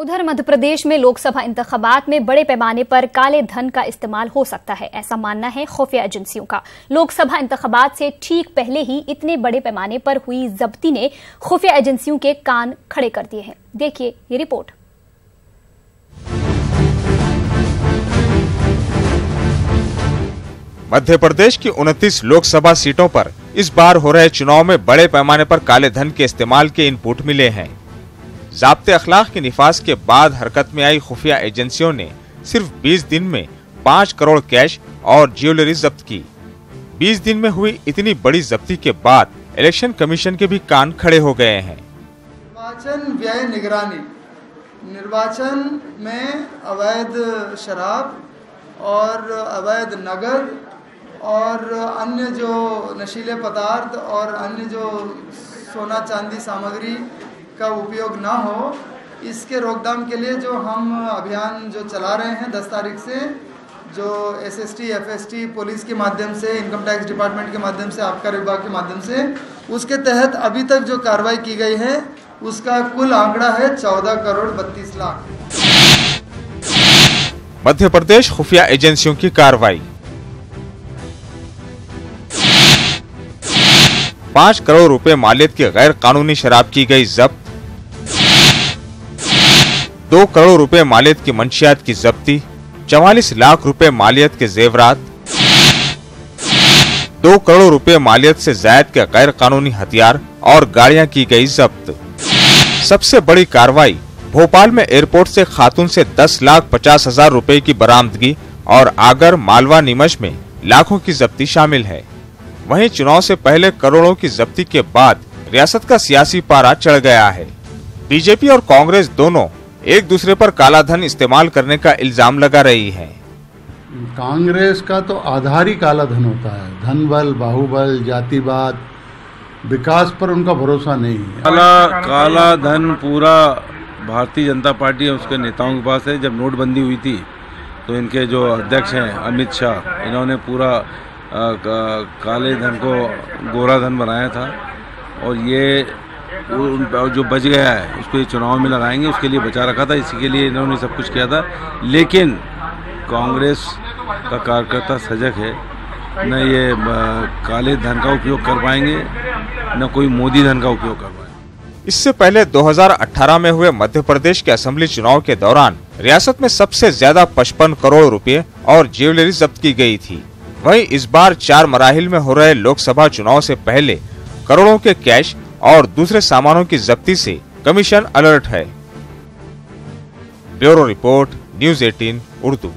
उधर मध्य प्रदेश में लोकसभा इंतखाबात में बड़े पैमाने पर काले धन का इस्तेमाल हो सकता है, ऐसा मानना है खुफिया एजेंसियों का। लोकसभा इंतखाबात से ठीक पहले ही इतने बड़े पैमाने पर हुई जब्ती ने खुफिया एजेंसियों के कान खड़े कर दिए हैं। देखिए ये रिपोर्ट। मध्य प्रदेश की 29 लोकसभा सीटों पर इस बार हो रहे चुनाव में बड़े पैमाने पर काले धन के इस्तेमाल के इनपुट मिले हैं। ज़ाब्ते अखलाक के निफाज के बाद हरकत में आई खुफिया एजेंसियों ने सिर्फ 20 दिन में 5 करोड़ कैश और ज्वेलरी जब्त की। 20 दिन में हुई इतनी बड़ी जब्ती के बाद इलेक्शन कमीशन के भी कान खड़े हो गए हैं। निर्वाचन व्यय निगरानी, निर्वाचन में अवैध शराब और अवैध नगद और अन्य जो नशीले पदार्थ और अन्य जो सोना चांदी सामग्री का उपयोग ना हो, इसके रोकथाम के लिए जो हम अभियान जो चला रहे हैं 10 तारीख से, जो एसएसटी, एफएसटी, पुलिस के माध्यम से, इनकम टैक्स डिपार्टमेंट के माध्यम से, आबकारी विभाग के माध्यम से, उसके तहत अभी तक जो कार्रवाई की गई है उसका कुल आंकड़ा है 14 करोड़ 32 लाख। मध्य प्रदेश खुफिया एजेंसियों की कार्रवाई। 5 करोड़ रुपए मालियत की गैर कानूनी शराब की गई जब्त। 2 करोड़ रुपए मालियत की मंशियात की जब्ती। 44 लाख रुपए मालियत के जेवरात। 2 करोड़ रुपए मालियत से जायद के गैर कानूनी हथियार और गाड़ियां की गई जब्त। सबसे बड़ी कार्रवाई भोपाल में एयरपोर्ट से खातून से 10,50,000 रुपए की बरामदगी और आगर, मालवा, नीमच में लाखों की जब्ती शामिल है। वहीं चुनाव से पहले करोड़ों की जब्ती के बाद रियासत का सियासी पारा चढ़ गया है। बीजेपी और कांग्रेस दोनों एक दूसरे पर काला धन इस्तेमाल करने का इल्जाम लगा रही है। कांग्रेस का तो आधार ही काला धन होता है, धन बल, बाहुबल, जातिवाद, विकास पर उनका भरोसा नहीं है। काला धन पूरा भारतीय जनता पार्टी और उसके नेताओं के पास है। जब नोटबंदी हुई थी तो इनके जो अध्यक्ष हैं अमित शाह, इन्होंने पूरा काले धन को गोरा धन बनाया था और ये जो बच गया है उसको ये चुनाव में लगाएंगे, उसके लिए बचा रखा था, इसी के लिए इन्होंने सब कुछ किया था। लेकिन कांग्रेस का कार्यकर्ता सजग है, न ये काले धन का उपयोग कर पाएंगे न कोई मोदी धन का उपयोग कर पाएंगे। इससे पहले 2018 में हुए मध्य प्रदेश के असेंबली चुनाव के दौरान रियासत में सबसे ज्यादा 55 करोड़ रुपए और ज्वेलरी जब्त की गई थी। वहीं इस बार 4 मराहिल में हो रहे लोकसभा चुनाव से पहले करोड़ों के कैश और दूसरे सामानों की जब्ती से कमीशन अलर्ट है। Bureau report, news 18 Urdu.